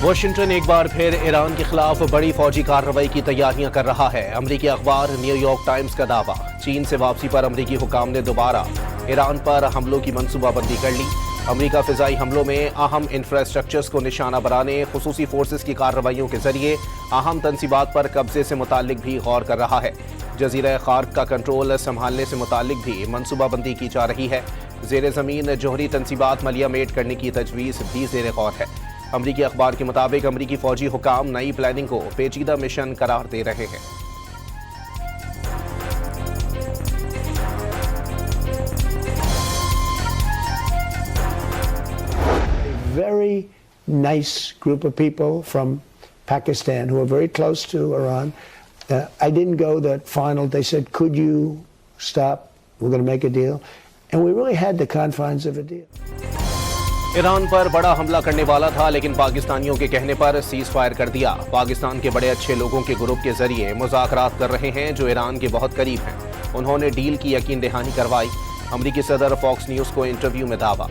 Washington एक बार फिर Iran के खिलाफ बड़ी फौजी कार्रवाई की तैयारियां कर रहा है। अमरीकी अखबार न्यूयॉर्क टाइम्स का दावा। चीन से वापसी पर अमरीकी हुकाम ने दोबारा ईरान पर हमलों की मनसूबाबंदी कर ली। अमरीका फिजाई हमलों में अहम इंफ्रास्ट्रक्चर्स को निशाना बनाने, खुसूसी फोर्सेस की कार्रवाइयों के जरिए अहम तनसीबात पर कब्जे से मुतालिक भी गौर कर रहा है। जजीरा खार्क का कंट्रोल संभालने से मुतालिक भी मनसूबाबंदी की जा रही है। जेर ज़मीन जोहरी तनसीबात मलियामेट करने की तजवीज़ भी ज़ेर गौर है। अमरीकी अखबार के मुताबिक अमरीकी फौजी हुकाम नई प्लानिंग को पेचीदा मिशन करार दे रहे हैं। Very nice group of people from Pakistan who are very close to Iran. I didn't go that final. They said, could you stop? We're going to make a deal. And we really had the confines of a deal. Iran पर बड़ा हमला करने वाला था, लेकिन पाकिस्तानियों के कहने पर सीज फायर कर दिया। पाकिस्तान के बड़े अच्छे लोगों के ग्रुप के जरिए मुज़ाकरात कर रहे हैं जो ईरान के बहुत करीब हैं। उन्होंने डील की यकीन दहानी करवाई। अमरीकी सदर फॉक्स न्यूज़ को इंटरव्यू में दावा।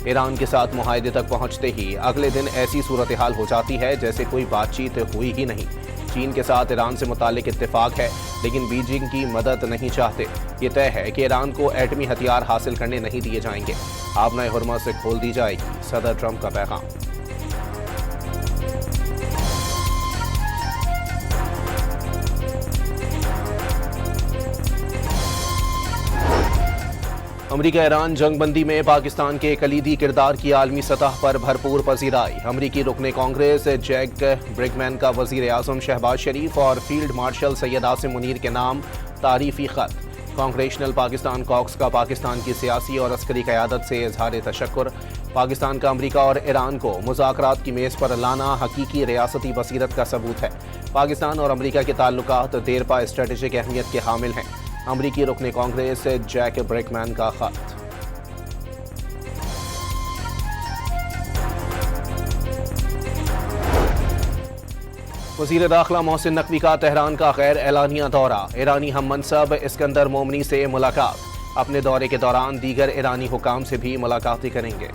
ईरान के साथ मुआहदे तक पहुंचते ही अगले दिन ऐसी सूरत हाल हो जाती है जैसे कोई बातचीत हुई ही नहीं। चीन के साथ ईरान से मुतालिक इत्तेफाक है, लेकिन बीजिंग की मदद नहीं चाहते। ये तय है कि ईरान को एटमी हथियार हासिल करने नहीं दिए जाएंगे। आबनाए हुर्मुज़ से खोल दी जाएगी सदर ट्रंप का पैगाम। अमरीका ईरान जंगबंदी में पाकिस्तान के कलीदी किरदार की आलमी सतह पर भरपूर पजीराई। अमरीकी रुकने कांग्रेस जैक ब्रिगमैन का वजीर आजम शहबाज शरीफ और फील्ड मार्शल सैयद आसिम मुनीर के नाम तारीफी खत। कांग्रेशनल पाकिस्तान कॉक्स का पाकिस्तान की सियासी और अस्करी क़यादत से इजहार तशक्कुर। पाकिस्तान का अमरीका और ईरान को मुज़ाकरात की मेज़ पर लाना हकीकी रियासती बसीरत का सबूत है। पाकिस्तान और अमरीका के ताल्लुकात देरपा स्ट्रेटेजिक अहमियत के हामिल हैं। अमरीकी रुकने कांग्रेस जैक ब्रिगमैन का खत। वज़ीर दाखिला मोहसिन नकवी का तेहरान का गैर एलानिया दौरा। ईरानी हम मनसब इस्कंदर मोमनी से मुलाकात। अपने दौरे के दौरान दीगर ईरानी हुकाम से भी मुलाकातें करेंगे।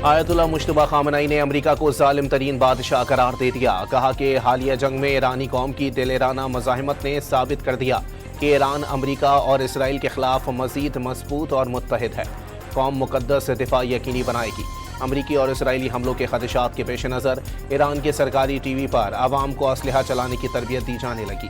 आयतुल्लाह मुश्तबा खामनई ने अमरीका को जालिम तरीन बादशाह करार दे दिया। कहा कि हालिया जंग में ईरानी कौम की दिलेराना मज़ाहिमत ने साबित कर दिया कि ईरान अमरीका और इसराइल के खिलाफ मज़ीद मजबूत और मुत्तहिद है। कौम मुक़द्दस दिफा यकीनी बनाएगी। अमरीकी और इसराइली हमलों के खदशात के पेश नज़र ईरान के सरकारी टीवी पर आवाम को असलहा चलाने की तरबियत दी जाने लगी।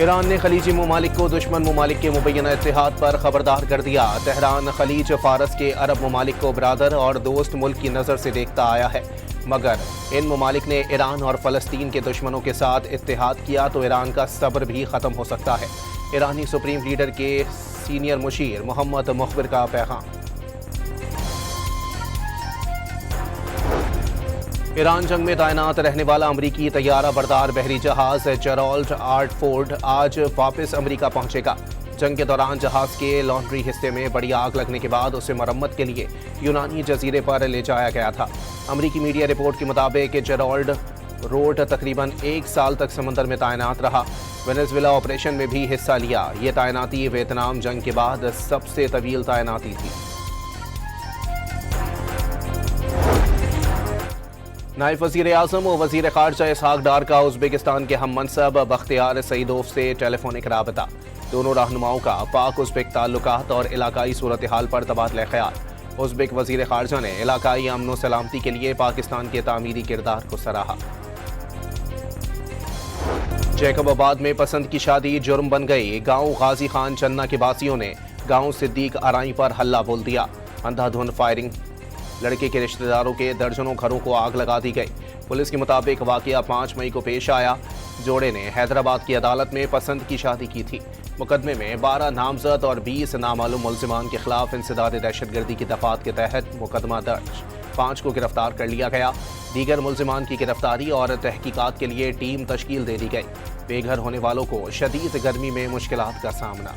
ईरान ने खलीजी ममालिक को दुश्मन ममालिक के मुबैना इत्तेहाद पर खबरदार कर दिया। तेहरान खलीज फारस के अरब ममालिक को बरादर और दोस्त मुल्क की नज़र से देखता आया है, मगर इन ममालिक ने ईरान और फ़लस्तीन के दुश्मनों के साथ इत्तेहाद किया तो ईरान का सब्र भी ख़त्म हो सकता है। ईरानी सुप्रीम लीडर के सीनियर मुशीर मोहम्मद मुखबिर का पैगाम। ईरान जंग में तैनात रहने वाला अमरीकी तैयारा बरदार बहरी जहाज जेराल्ड आर फोर्ड आज वापस अमरीका पहुंचेगा। जंग के दौरान जहाज के लॉन्ड्री हिस्से में बड़ी आग लगने के बाद उसे मरम्मत के लिए यूनानी जजीरे पर ले जाया गया था। अमरीकी मीडिया रिपोर्ट के मुताबिक जेराल्ड रोड तकरीबन 1 साल तक समंदर में तैनात रहा। वेनेजुएला ऑपरेशन में भी हिस्सा लिया। ये तैनाती वियतनाम जंग के बाद सबसे तवील तैनाती थी। नायब वज़ीर आज़म और वज़ीर ख़ारजा इसहाक डार का उज़्बेकिस्तान के हम मनसब बख्तियार सईदोव से टेलीफोनिक राबता। दोनों रहनुमाओं का पाक उज़्बेक ताल्लुकात और इलाकाई सूरत हाल पर तबादला ख्याल। उज़्बेक वज़ीर ख़ारजा ने इलाकाई अमन व सलामती के लिए पाकिस्तान के तामीरी किरदार को सराहा। जैकबाबाद में पसंद की शादी जुर्म बन गई। गांव गाजी खान चन्ना के बासियों ने गांव सिद्दीक आराई पर हल्ला बोल दिया। अंधाधुंध फायरिंग, लड़के के रिश्तेदारों के दर्जनों घरों को आग लगा दी गई। पुलिस के मुताबिक वाकया 5 मई को पेश आया। जोड़े ने हैदराबाद की अदालत में पसंद की शादी की थी। मुकदमे में 12 नामजद और 20 नामालूम मुल्जिमान के खिलाफ इंसदाद दहशतगर्दी की दफात के तहत मुकदमा दर्ज। 5 को गिरफ्तार कर लिया गया। दीगर मुल्जिमान की गिरफ्तारी और तहकीकात के लिए टीम तश्कील दे दी गई। बेघर होने वालों को शदीद गर्मी में मुश्किलात का सामना।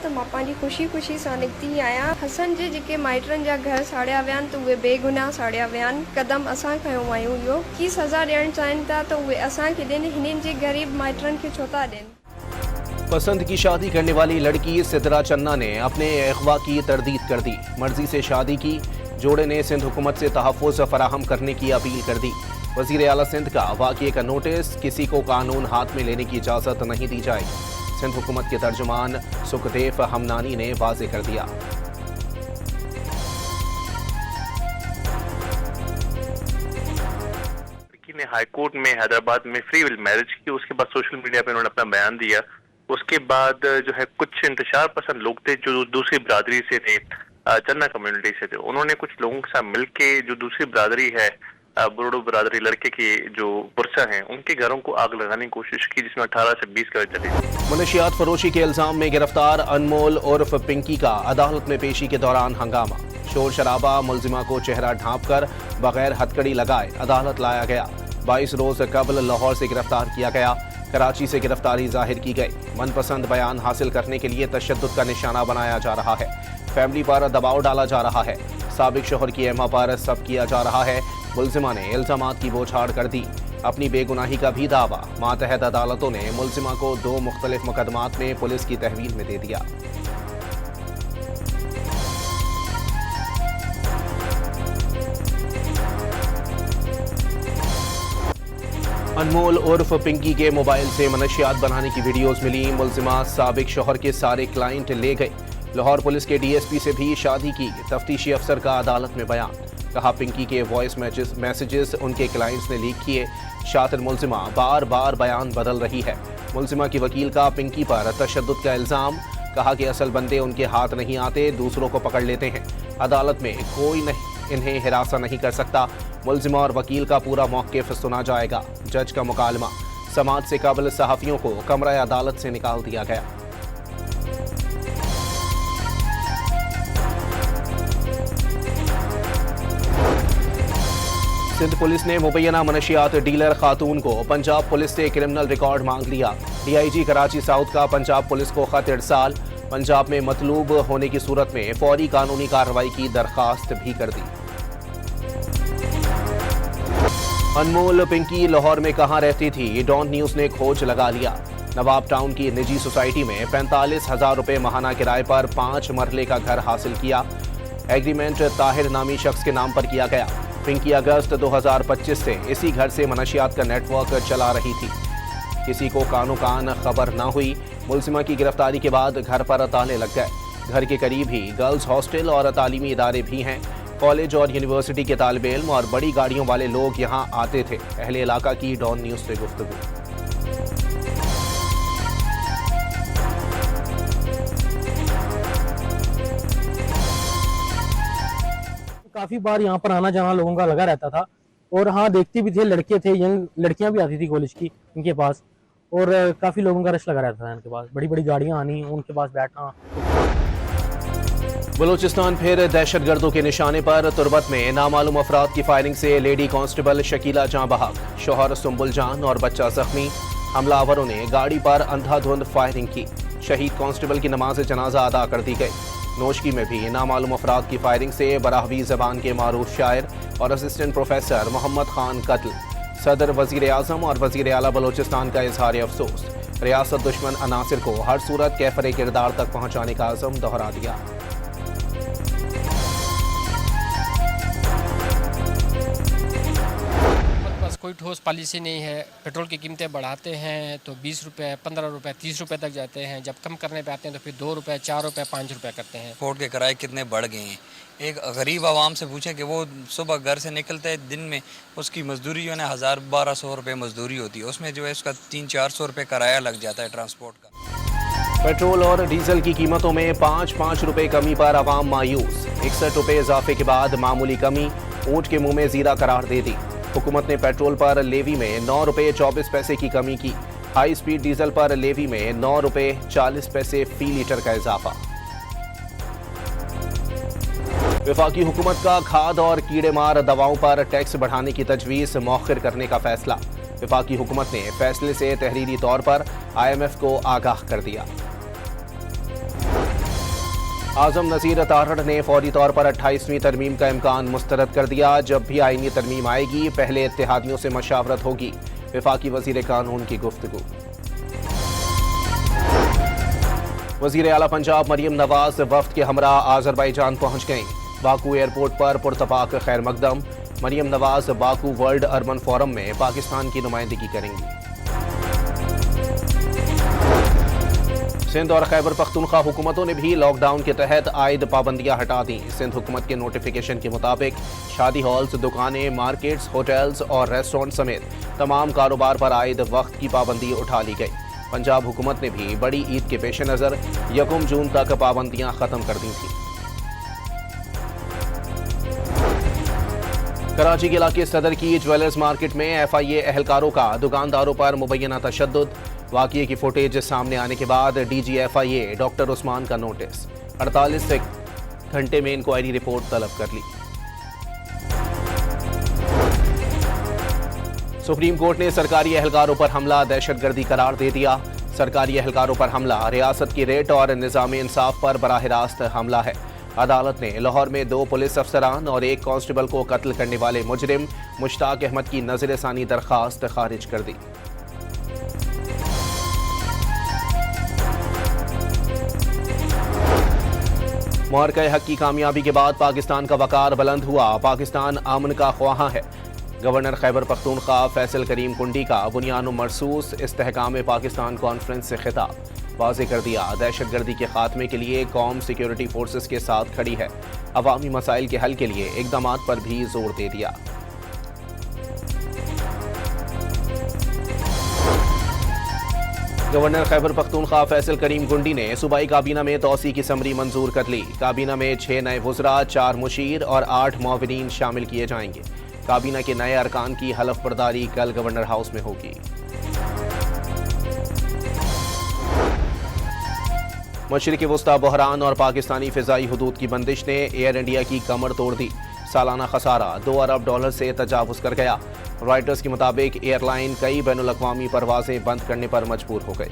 त मां पंहिंजी ख़ुशी ख़ुशी सां निकिती आहियां। हसन जे जेके माइटनि जा घर साड़िया विया आहिनि त उहे बेगुनाह साड़िया विया आहिनि। क़दम असां खयो आहियूं इहो की सज़ा ॾियणु चाहिनि था त उहे असांखे ॾियनि, हिननि जे ग़रीब माइटनि खे छो था ॾियनि। पसंद की शादी करने वाली लड़की सिद्रा चन्ना ने अपने अगवा की तरदीद कर दी। मर्जी से शादी की जोड़े ने सिंध हुकूमत से तहफ़्फ़ुज़ फराहम करने की अपील कर दी। वज़ीर आला सिंध का वाक़ये का नोटिस, किसी को कानून हाथ में लेने की इजाज़त नहीं दी जाएगी। सिंध हुकूमत के तर्जुमान सुखदेव हमनानी ने वाज़े कर दिया। ने हाईकोर्ट में हैदराबाद में फ्री विल मैरिज की, उसके बाद सोशल मीडिया पे उन्होंने अपना बयान दिया। उसके बाद जो है कुछ इंतशार पसंद लोग थे जो दूसरी बिरादरी से थे, चन्ना कम्युनिटी से थे, उन्होंने कुछ लोगों के साथ मिलके जो दूसरी बिरादरी है, बुरोडो बिरादरी लड़के के जो पुरसा हैं, उनके घरों को आग लगाने की कोशिश की, जिसमें 18 से 20 घर चले। मनशियात फरोशी के इल्जाम में गिरफ्तार अनमोल उर्फ पिंकी का अदालत में पेशी के दौरान हंगामा। शोर शराबा, मुलजिमा को चेहरा ढांप कर बगैर हथकड़ी लगाए अदालत लाया गया। 22 रोज कबल लाहौर से गिरफ्तार किया गया। कराची से गिरफ्तारी जाहिर की गई। मनपसंद बयान हासिल करने के लिए तशद्दुद का निशाना बनाया जा रहा है। फैमिली पर दबाव डाला जा रहा है। साबिक शोहर की एमा पर सब किया जा रहा है। मुलजिमा ने इल्जामात की बौछार कर दी। अपनी बेगुनाही का भी दावा। मातहत अदालतों ने मुलजिमा को 2 मुख्तलिफ मुकदमात में पुलिस की तहवील में दे दिया। अनमोल उर्फ पिंकी के मोबाइल से मनशियात बनाने की वीडियोस मिली। मुलजिमा साबिक शोहर के सारे क्लाइंट ले गए। लाहौर पुलिस के डीएसपी से भी शादी की। तफ्तीशी अफसर का अदालत में बयान। कहा पिंकी के वॉइस मैसेजेस उनके क्लाइंट्स ने लीक किए। शातिर मुलजिमा बार बार बयान बदल रही है। मुलजिमा की वकील का पिंकी पर तशद्दुद का इल्ज़ाम। कहा कि असल बंदे उनके हाथ नहीं आते, दूसरों को पकड़ लेते हैं। अदालत में कोई इन्हें हिरासा नहीं कर सकता। मुलजिमा और वकील का पूरा मौक़िफ़ सुना जाएगा। जज का मुकालमा। समाज से काबिल सहाफ़ियों को कमरा अदालत से निकाल दिया गया। सिंध पुलिस ने मुबैना मनशियात डीलर खातून को पंजाब पुलिस से क्रिमिनल रिकॉर्ड मांग लिया। डीआईजी कराची साउथ का पंजाब पुलिस को खत इरसाल। पंजाब में मतलूब होने की सूरत में फौरी कानूनी कार्रवाई की दरखास्त भी कर दी। अनमोल पिंकी लाहौर में कहां रहती थी, डॉन न्यूज ने खोज लगा लिया। नवाब टाउन की निजी सोसाइटी में 45,000 रुपए माहाना किराए पर 5 मरले का घर हासिल किया। एग्रीमेंट ताहिर नामी शख्स के नाम पर किया गया। पिंकी अगस्त 2025 से इसी घर से मनशियात का नेटवर्क चला रही थी। किसी को कानो कान खबर न हुई। मुलजिमा की गिरफ्तारी के बाद घर पर ताले लग गए। घर के करीब ही गर्ल्स हॉस्टल और तालीमी इदारे भी हैं। कॉलेज और यूनिवर्सिटी के तालिब इल्म और बड़ी गाड़ियों वाले लोग यहां आते थे। अहले इलाका की डॉन न्यूज से गुफ्तगू। काफी बार यहाँ पर आना जाना लोगों का लगा रहता था। और हाँ, देखती भी थे, लड़के थे, यंग लड़कियां भी आती थी कॉलेज की इनके पास। और काफी लोगों का रश लगा रहता था इनके पास। बड़ी बड़ी गाड़ियां आनी, उनके पास बैठना। बलूचिस्तान फिर दहशतगर्दों के निशाने पर। तुर्बत में नामालूम अफराद की फायरिंग से लेडी कांस्टेबल शकीला जां बहक, शौहर सुंबुल जान और बच्चा जख्मी। हमलावरों ने गाड़ी पर अंधाधुंध फायरिंग की। शहीद कांस्टेबल की नमाज जनाजा अदा कर दी गई। नोशकी में भी नामालूम अफराद की फायरिंग से बराहवी जबान के मारूफ शायर और असिस्टेंट प्रोफेसर मोहम्मद खान कत्ल। सदर, वजीर आजम और वजीर आला बलूचिस्तान का इजहार अफसोस। रियासत दुश्मन अनासिर को हर सूरत कैफरे किरदार तक पहुँचाने का अज़म दोहरा दिया। कोई ठोस पॉलिसी नहीं है। पेट्रोल की कीमतें बढ़ाते हैं तो 20 रुपये, 15 रुपये, 30 रुपये तक जाते हैं। जब कम करने पे आते हैं तो फिर 2 रुपये, 4 रुपये, 5 रुपये करते हैं। ट्रांसपोर्ट के किराए कितने बढ़ गए हैं। एक गरीब आवाम से पूछें कि वो सुबह घर से निकलते हैं, दिन में उसकी मजदूरी जो है ना 1000-1200 रुपये मजदूरी होती है, उसमें जो है उसका 300-400 रुपये किराया लग जाता है ट्रांसपोर्ट का। पेट्रोल और डीजल की कीमतों में 5-5 रुपए कमी पर आवाम मायूस। 61 रुपए इजाफे के बाद मामूली कमी। ऊंट के मुंह में जीरा करार दे दी। हुकूमत ने पेट्रोल पर लेवी में 9 रुपए 24 पैसे की कमी की। हाई स्पीड डीजल पर लेवी में 9 रुपए 40 पैसे फी लीटर का इजाफा। वफाकी हुकूमत का खाद और कीड़े मार दवाओं पर टैक्स बढ़ाने की तजवीज़ मौखिर करने का फैसला। वफाकी हुकूमत ने फैसले से तहरीरी तौर पर IMF को आगाह कर दिया। आजम नज़ीर तारड़ ने फौरी तौर पर 28वीं तरमीम का इम्कान मुस्तरद कर दिया। जब भी आईनी तरमीम आएगी पहले इत्तेहादियों से मशावरत होगी। वफाकी वज़ीर कानून की गुफ्तगू। वज़ीर आला पंजाब मरियम नवाज वफ्द के हमरा आज़रबाईजान पहुंच गईं। बाकू एयरपोर्ट पर पुरतपाक खैर मकदम। Maryam Nawaz Baku world urban forum में पाकिस्तान की नुमाइंदगी करेंगी। सिंध और खैबर पख्तूनख्वा हुकूमतों ने भी लॉकडाउन के तहत आयद पाबंदियां हटा दी। सिंध हुकूमत के नोटिफिकेशन के मुताबिक शादी हॉल्स, दुकानें, मार्केट्स, होटल्स और रेस्टोरेंट समेत तमाम कारोबार पर आयद वक्त की पाबंदी उठा ली गई। पंजाब हुकूमत ने भी बड़ी ईद के पेश नज़र 1 जून तक पाबंदियां खत्म कर दी थीं। कराची के इलाके सदर की ज्वेलर्स मार्केट में FIA एहलकारों का दुकानदारों पर मुबैना तशद्दुद। वाक़ये की फुटेज सामने आने के बाद DG FIA डॉक्टर उस्मान का नोटिस। 48 घंटे में इंक्वायरी रिपोर्ट तलब कर ली। सुप्रीम कोर्ट ने सरकारी एहलकारों पर हमला दहशतगर्दी करार दे दिया। सरकारी एहलकारों पर हमला रियासत की रेट और निज़ाम इंसाफ पर बराह रास्त हमला है। अदालत ने लाहौर में 2 पुलिस अफसरान और 1 कांस्टेबल को कत्ल करने वाले मुजरिम मुश्ताक अहमद की नज़र-ए-सानी दरखास्त खारिज कर दी। मुहर्रका हक की कामयाबी के बाद पाकिस्तान का वकार बुलंद हुआ। पाकिस्तान अमन का ख्वाहां है। गवर्नर खैबर पख्तूनख्वा फैसल करीम कुंडी का बुनियाद मरसूस इस्तेहकाम पाकिस्तान कॉन्फ्रेंस से खिताब। वाज़ेह कर दिया दहशतगर्दी के खात्मे के लिए कौम सिक्योरिटी फोर्सेस के साथ खड़ी है। अवामी मसाइल के हल के लिए इक़दामात पर भी जोर दे दिया। गवर्नर खैबर पख्तूनख्वा फैसल करीम कुंडी ने सूबाई काबीना में तौसी की समरी मंजूर कर ली। काबीना में 6 नए वज़रा, 4 मुशीर और 8 मुआविनीन शामिल किए जाएंगे। काबीना के नए अरकान की हलफ बर्दारी कल गवर्नर हाउस में होगी। मशरिक़ी वुस्ता बहरान और पाकिस्तानी फ़िज़ाई हुदूद की बंदिश ने एयर इंडिया की कमर तोड़ दी। सालाना खसारा $2 अरब से तजावुज़ कर गया। रॉयटर्स के मुताबिक एयरलाइन कई बैनुल अक़वामी परवाज़ें बंद करने पर मजबूर हो गई।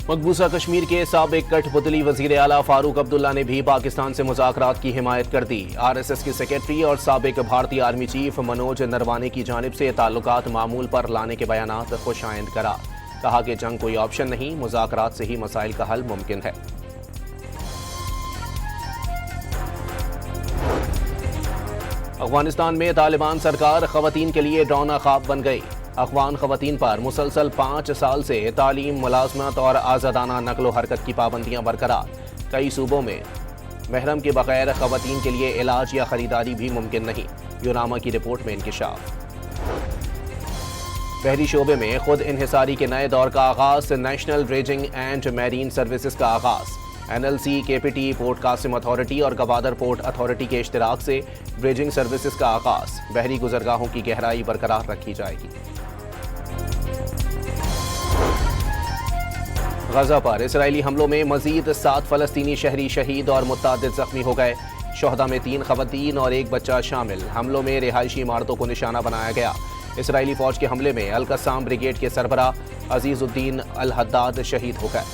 मकबूजा कश्मीर के साबिक कठपुतली वज़ीर आला फारूक अब्दुल्ला ने भी पाकिस्तान से मुज़ाकरात की हिमायत कर दी। RSS के सेक्रेटरी और साबिक भारतीय आर्मी चीफ मनोज नरवाने की जानिब से ताल्लुकात मामूल पर लाने के बयानात खुशाइंद करार। कहा कि जंग कोई ऑप्शन नहीं, मुज़ाकरात से ही मसाइल का हल मुमकिन है। अफगानिस्तान में तालिबान सरकार ख़वातीन के लिए डौना ख्वाब बन गई। अफगान ख़वातीन पर मुसलसल 5 साल से तालीम, मुलाजमत और आज़ादाना नकलो हरकत की पाबंदियाँ बरकरार। कई सूबों में महरम के बगैर ख़वातीन के लिए इलाज या ख़रीदारी भी मुमकिन नहीं। यूनामा की रिपोर्ट में इंकिशाफ। बहरी शोबे में खुद इन्हिसारी के नए दौर का आगाज़। National dredging and marine services का आगाज़। NLC, KPT, port Qasim authority और गवादर पोर्ट अथॉरिटी के इश्तिराक से ड्रेजिंग सर्विसेज का आगाज़। बहरी गुजरगाहों की गहराई बरकरार रखी जाएगी। गजा पर इसराइली हमलों में मजीद 7 फ़लस्तीनी शहरी शहीद और मुत्तादिद जख्मी हो गए। शोहदा में 3 ख़वातीन और 1 बच्चा शामिल। हमलों में रिहायशी इमारतों को निशाना बनाया गया। इसराइली फ़ौज के हमले में अल-कस्साम ब्रिगेड के सरबरा अजीज़ुद्दीन अल-हद्दाद शहीद हो गए।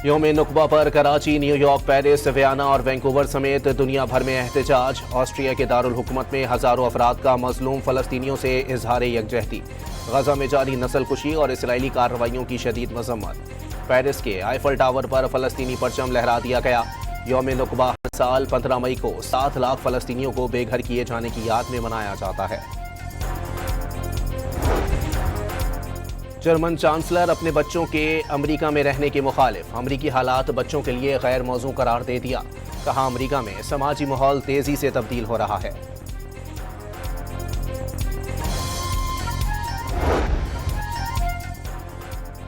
यौम नुकबा पर कराची, न्यूयॉर्क, पेरिस, वियना और वैंकूवर समेत दुनिया भर में एहतजाज। ऑस्ट्रिया के दारुल हुकूमत में हज़ारों अफराद का मज़लूम फ़लस्तीनियों से इजहार यकजहती। गजा में जारी नस्लकुशी और इसराइली कार्रवाइयों की शदीद मज़म्मत। पेरिस के आईफल टावर पर फ़लस्तीनी परचम लहरा दिया गया। यौम नुकबा हर साल 15 मई को 7 लाख फ़लस्तीनियों को बेघर किए जाने की याद में मनाया जाता है। जर्मन चांसलर अपने बच्चों के अमेरिका में रहने के मुखालिफ। अमेरिकी हालात बच्चों के लिए गैर मौजू करार दे दिया। कहा अमेरिका में समाजी माहौल तेजी से तब्दील हो रहा है।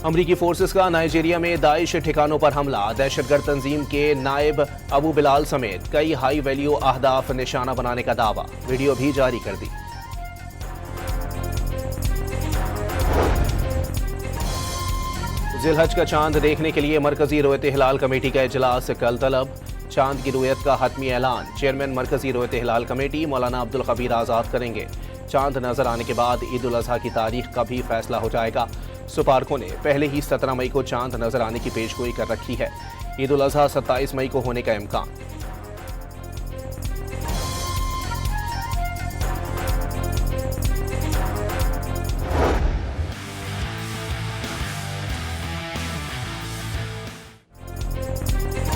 अमरीकी फोर्सेस का नाइजीरिया में दाइश ठिकानों पर हमला। दहशतगर्द तंजीम के नायब अबू बिलाल समेत कई हाई वैल्यू अहदाफ निशाना बनाने का दावा। वीडियो भी जारी कर दी। जिलहज का चांद देखने के लिए मरकजी रोयत हिलाल कमेटी का इजलास कल तलब। चांद की रुयत का हतमी ऐलान। चेयरमैन मरकजी रोयत हिलाल कमेटी मौलाना अब्दुल खबीर आज़ाद करेंगे। चांद नजर आने के बाद ईद उल अजहा की तारीख का भी फैसला हो जाएगा। सुपारकों ने पहले ही 17 मई को चांद नजर आने की पेशगोई कर रखी है। ईद उल अजहा 27 मई को होने का इम्कान।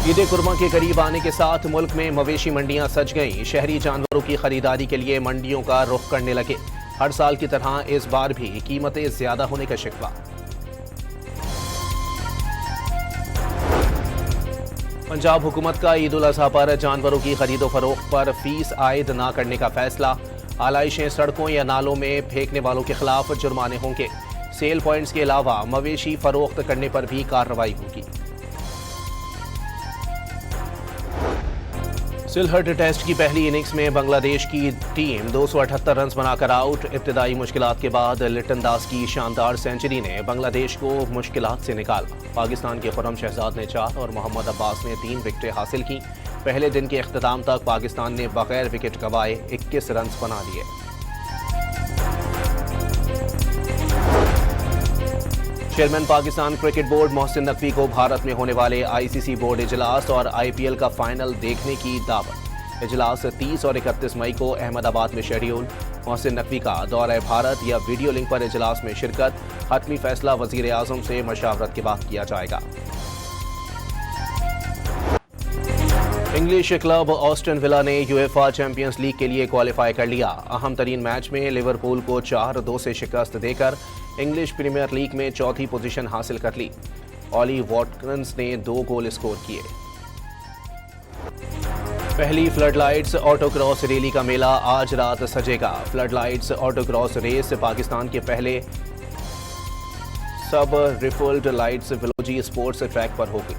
ईद कुर्बान के करीब आने के साथ मुल्क में मवेशी मंडियां सज गईं। शहरी जानवरों की खरीदारी के लिए मंडियों का रुख करने लगे। हर साल की तरह इस बार भी कीमतें ज्यादा होने का शिकवा। पंजाब हुकूमत का ईद उल अजहा पर जानवरों की खरीदो फरोख्त पर फीस आयद न करने का फैसला। आलाइशें सड़कों या नालों में फेंकने वालों के खिलाफ जुर्माने होंगे। सेल पॉइंट्स के अलावा मवेशी फरोख्त करने पर भी कार्रवाई होगी। सिलहट टेस्ट की पहली इनिंग्स में बांग्लादेश की टीम 278 रन बनाकर आउट। इब्तिदाई मुश्किलात के बाद लिटन दास की शानदार सेंचुरी ने बांग्लादेश को मुश्किलात से निकाला। पाकिस्तान के खुर्रम शहजाद ने 4 और मोहम्मद अब्बास ने 3 विकेटें हासिल की। पहले दिन के इख्तिताम तक पाकिस्तान ने बगैर विकेट गंवाए 21 रन बना लिए। Chairman Pakistan cricket board Mohsin Naqvi को भारत में होने वाले आईसीसी बोर्ड इजलास और आईपीएल का फाइनल देखने की दावत। इजलास 30 और 31 मई को अहमदाबाद में शेड्यूल। मोहसिन नकवी का दौरा भारत या वीडियो लिंक पर इजलास में शिरकत। हतमी फैसला वजीर आजम से मशावरत के बाद किया जाएगा। इंग्लिश क्लब ऑस्टन विला ने यूएफए चैंपियंस लीग के लिए क्वालिफाई कर लिया। अहम तरीन मैच में लिवरपूल को 4-2 से शिकस्त देकर इंग्लिश प्रीमियर लीग में चौथी पोजीशन हासिल कर ली। ऑली वॉटकिंस ने 2 गोल स्कोर किए। पहली फ्लडलाइट्स ऑटोक्रॉस रैली का मेला आज रात सजेगा। फ्लडलाइट्स ऑटोक्रॉस रेस पाकिस्तान के पहले सब रिफल्ड लाइट्स वेलोजी स्पोर्ट्स ट्रैक पर होगी।